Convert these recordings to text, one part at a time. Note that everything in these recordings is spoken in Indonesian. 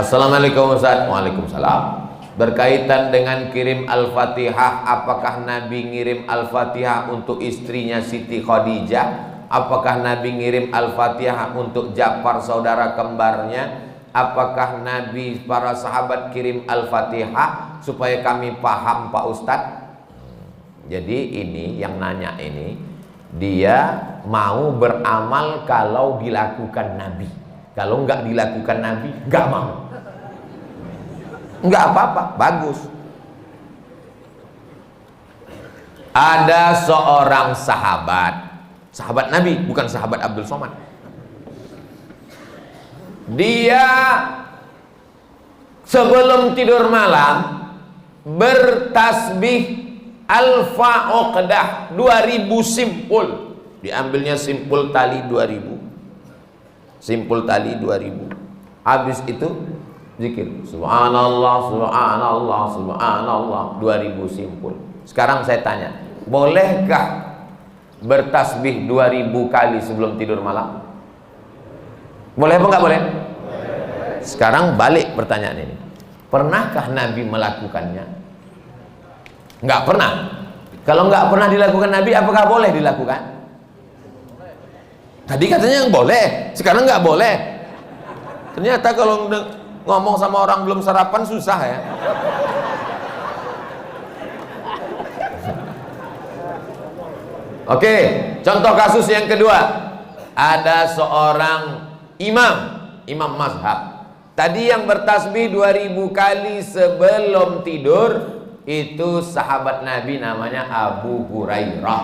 Assalamualaikum Ustaz. Waalaikumsalam. Berkaitan dengan kirim Al-Fatihah, apakah Nabi ngirim Al-Fatihah untuk istrinya Siti Khadijah? Apakah Nabi ngirim Al-Fatihah untuk Ja'far saudara kembarnya? Apakah Nabi para sahabat kirim Al-Fatihah? Supaya kami paham Pak Ustadz. Jadi ini yang nanya ini, dia mau beramal kalau dilakukan Nabi. Kalau nggak dilakukan Nabi, nggak mau. Nggak apa-apa, bagus. Ada seorang sahabat Nabi, bukan sahabat Abdul Somad. Dia sebelum tidur malam bertasbih alfa uqdah 2000 simpul. Diambilnya simpul tali 2000. Simpul tali 2000. Habis itu zikir subhanallah subhanallah subhanallah 2000 simpul. Sekarang saya tanya, bolehkah bertasbih 2000 kali sebelum tidur malam? Boleh apa enggak boleh? Sekarang balik pertanyaan ini, pernahkah Nabi melakukannya? Enggak pernah. Kalau enggak pernah dilakukan Nabi, apakah boleh dilakukan? Tadi katanya yang boleh, sekarang enggak boleh. Ternyata kalau ngomong sama orang belum sarapan susah ya. Oke, contoh kasus yang kedua. Ada seorang imam mazhab. Tadi yang bertasbih 2000 kali sebelum tidur itu sahabat Nabi, namanya Abu Hurairah.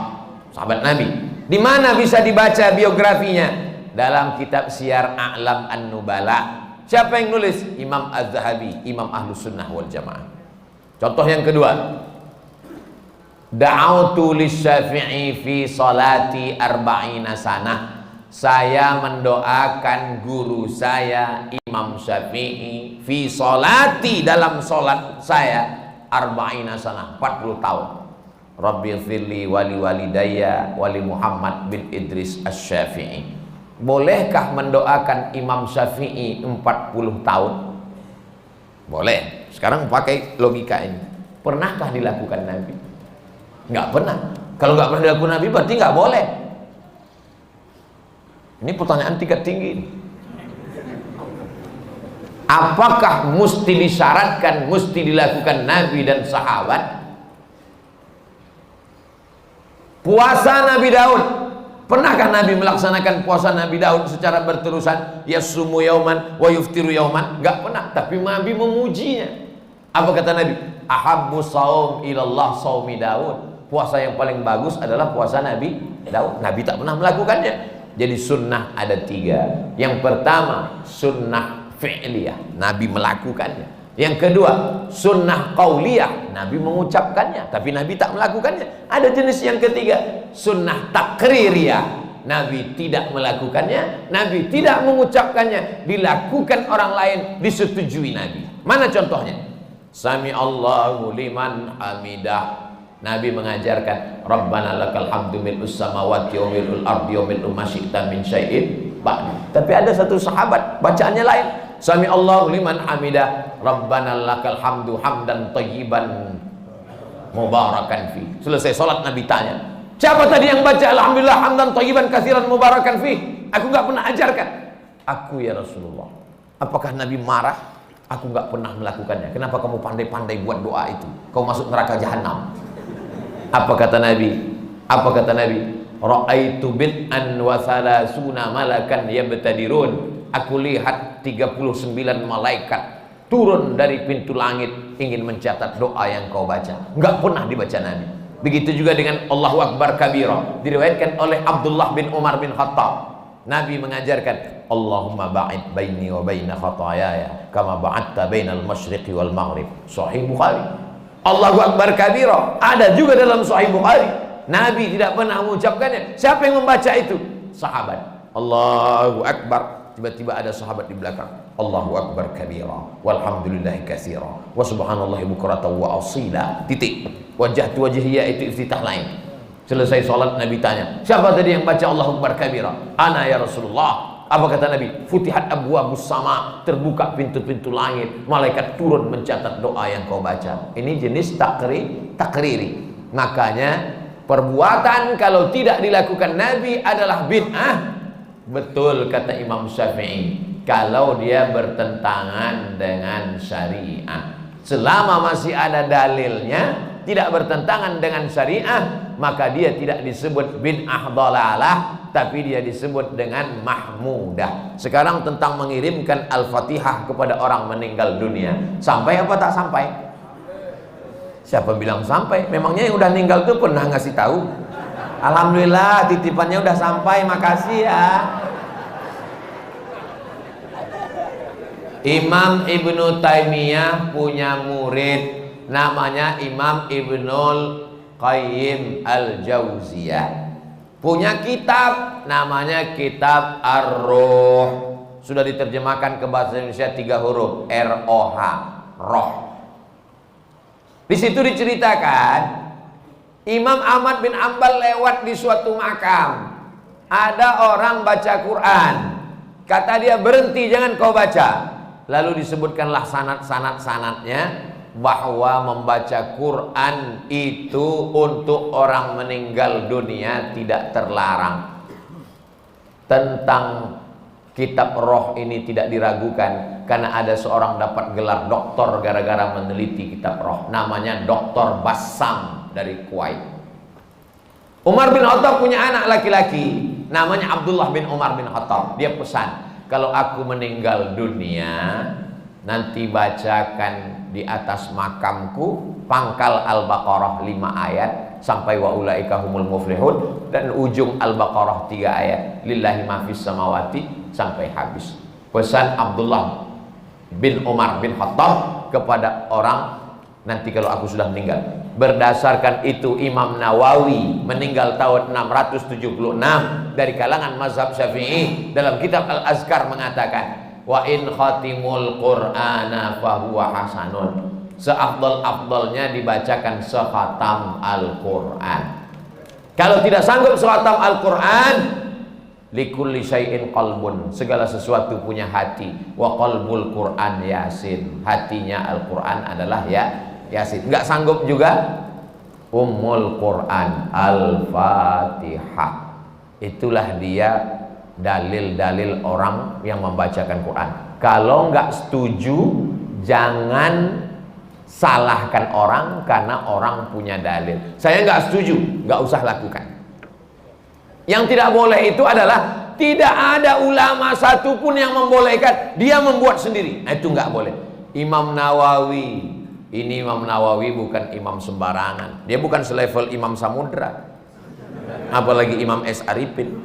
Sahabat Nabi. Di mana bisa dibaca biografinya? Dalam kitab Syiar A'lam An-Nubala. Siapa yang nulis? Imam Az-Zahabi, Imam Ahlus Sunnah wal Jamaah. Contoh yang kedua. Da'autu lisyafi'i fi salati arba'ina sanah. Saya mendoakan guru saya Imam Syafi'i fi salati, dalam salat saya arba'ina sanah, 40 tahun. Rabbi firli wali walidayya wali Muhammad bin Idris Asy-Syafi'i. Bolehkah mendoakan Imam Syafi'i 40 tahun? Boleh. Sekarang pakai logika ini. Pernahkah dilakukan Nabi? Nggak pernah. Kalau nggak pernah dilakukan Nabi berarti nggak boleh. Ini pertanyaan tingkat tinggi. Apakah mesti disyaratkan, mesti dilakukan Nabi dan sahabat? Puasa Nabi Daud, pernahkah Nabi melaksanakan puasa Nabi Daud secara berterusan? Yasumu yauman wa yuftiru yauman? Enggak pernah, tapi Nabi memujinya. Apa kata Nabi? Ahabbu shaum ilallah shaumi Daud. Puasa yang paling bagus adalah puasa Nabi Daud. Nabi tak pernah melakukannya. Jadi sunnah ada 3. Yang pertama sunnah fi'liyah, Nabi melakukannya. Yang kedua sunnah qauliyah, Nabi mengucapkannya tapi Nabi tak melakukannya. Ada jenis yang ketiga, sunnah takririyah, Nabi tidak melakukannya, Nabi tidak mengucapkannya, dilakukan orang lain, disetujui Nabi. Mana contohnya? Sami Allahu liman hamidah, Nabi mengajarkan Rabbana lakal hamdu mil'us samawati wa mil'ul ardi wa mil'u ma syi'ta min syai'in ba'd. Tapi ada satu sahabat bacaannya lain. Sami Allahu liman hamidah, Rabbana lakal hamdu hamdan thayyiban mubarakan fi. Selesai salat Nabi tanya, siapa tadi yang baca alhamdulillah hamdan thayyiban katsiran mubarakan fi? Aku enggak pernah ajarkan. Aku ya Rasulullah. Apakah Nabi marah? Aku enggak pernah melakukannya. Kenapa kamu pandai-pandai buat doa itu? Kau masuk neraka jahanam. Apa kata Nabi? Apa kata Nabi? Ra'aitu bid'an wa thalathuna malakan yabtadirun. Aku lihat 39 malaikat turun dari pintu langit ingin mencatat doa yang kau baca. Enggak pernah dibaca Nabi. Begitu juga dengan Allahu Akbar kabira, diriwayatkan oleh Abdullah bin Umar bin Khattab. Nabi mengajarkan Allahumma ba'id baini wa baina khataayaya kama ba'adta bainal masyriqi wal maghrib. Sahih Bukhari. Allahu Akbar kabira ada juga dalam Sahih Bukhari. Nabi tidak pernah mengucapkannya. Siapa yang membaca itu? Sahabat. Allahu Akbar. Tiba-tiba ada sahabat di belakang. Allahu Akbar kabira walhamdulillahi katsira wa subhanallahi bukratan wa asila. Titik. Wajah tu wajhiyya itu iftitah lain. Selesai salat Nabi tanya, siapa tadi yang baca Allahu Akbar kabira? Ana ya Rasulullah. Apa kata Nabi? Futihat abwabus sama, terbuka pintu-pintu langit, malaikat turun mencatat doa yang kau baca. Ini jenis takriri. Makanya perbuatan kalau tidak dilakukan Nabi adalah bid'ah. Betul kata Imam Syafi'i, kalau dia bertentangan dengan syariah. Selama masih ada dalilnya, tidak bertentangan dengan syariah, maka dia tidak disebut bid'ah dhalalah, tapi dia disebut dengan mahmudah. Sekarang tentang mengirimkan Al-Fatihah kepada orang meninggal dunia, sampai apa tak sampai? Siapa bilang sampai? Memangnya yang udah meninggal tuh pernah ngasih tahu? Alhamdulillah titipannya udah sampai, makasih ya. Imam Ibnu Taimiyah punya murid namanya Imam Ibnul Qayyim Al-Jauziyah. Punya kitab namanya Kitab Ar-Ruh. Sudah diterjemahkan ke bahasa Indonesia 3 huruf, R-O-H, roh. Di situ diceritakan Imam Ahmad bin Ambal lewat di suatu makam. Ada orang baca Quran. Kata dia, berhenti, jangan kau baca. Lalu disebutkanlah sanad-sanadnya bahwa membaca Quran itu untuk orang meninggal dunia tidak terlarang. Tentang kitab roh ini tidak diragukan, karena ada seorang dapat gelar doktor gara-gara meneliti kitab roh, namanya Dr. Bassam dari Kuwait. Umar bin Khattab punya anak laki-laki namanya Abdullah bin Umar bin Khattab. Dia pesan, kalau aku meninggal dunia, nanti bacakan di atas makamku pangkal Al-Baqarah 5 ayat sampai wa ulaika humul muflihun, dan ujung Al-Baqarah 3 ayat lillahi ma fis samawati sampai habis. Pesan Abdullah bin Umar bin Khattab kepada orang, nanti kalau aku sudah meninggal. Berdasarkan itu Imam Nawawi meninggal tahun 676 dari kalangan mazhab Syafi'i, dalam kitab Al-Azkar mengatakan, wa in khatimul qur'ana fahuwa hasanun, seafdal-afdalnya dibacakan sekhatam Al-Qur'an. Kalau tidak sanggup sekhatam Al-Qur'an, likulli syai'in qalbun, segala sesuatu punya hati, wa qalbul Qur'an Yasin, hatinya Al-Qur'an adalah Yasin. Enggak sanggup juga Ummul Quran Al-Fatihah. Itulah dia dalil-dalil orang yang membacakan Quran. Kalau enggak setuju, jangan salahkan orang karena orang punya dalil. Saya enggak setuju, enggak usah lakukan. Yang tidak boleh itu adalah tidak ada ulama satupun yang membolehkan, dia membuat sendiri. Nah, itu enggak boleh. Imam Nawawi, ini Imam Nawawi bukan imam sembarangan. Dia bukan selevel Imam Samudra, apalagi Imam S. Arifin.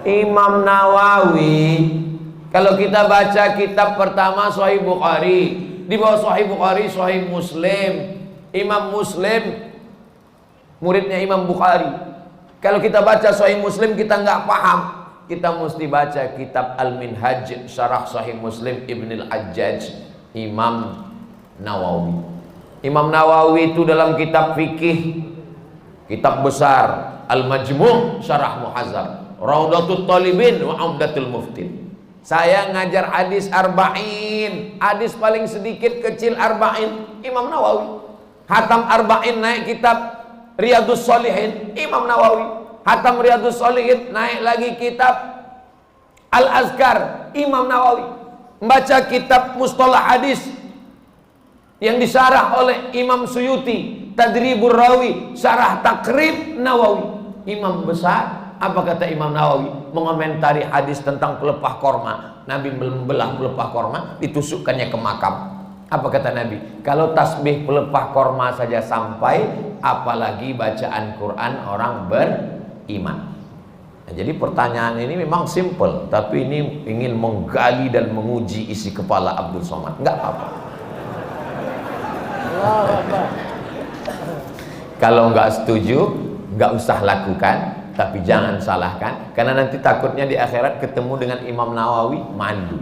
Imam Nawawi, kalau kita baca kitab pertama Sahih Bukhari, di bawah Sahih Bukhari Sahih Muslim. Imam Muslim muridnya Imam Bukhari. Kalau kita baca Sahih Muslim kita nggak paham, kita mesti baca kitab Al-Minhaj Syarah Sahih Muslim Ibn Al-Hajjaj Imam Nawawi. Imam Nawawi itu dalam kitab fikih, kitab besar Al-Majmu' Syarah Muhazzab, Raudatul Talibin wa Umdatul Muftin. Saya ngajar hadis arba'in, hadis paling sedikit kecil arba'in, Imam Nawawi. Hatam arba'in naik kitab Riyadus Shalihin, Imam Nawawi. Hatam Riyadus Shalihin naik lagi kitab Al-Azkar, Imam Nawawi. Membaca kitab Mustalah Hadis yang disyarah oleh Imam Suyuti, Tadribur Rawi, Syarah Takrib Nawawi. Imam besar. Apa kata Imam Nawawi? Mengomentari hadis tentang pelepah korma. Nabi membelah pelepah korma, ditusukkannya ke makam. Apa kata Nabi? Kalau tasbih pelepah korma saja sampai, apalagi bacaan Quran orang beriman. Nah, jadi pertanyaan ini memang simple, tapi ini ingin menggali dan menguji isi kepala Abdul Somad. Enggak apa-apa. Kalau nggak setuju, nggak usah lakukan, tapi jangan salahkan, karena nanti takutnya di akhirat ketemu dengan Imam Nawawi malu.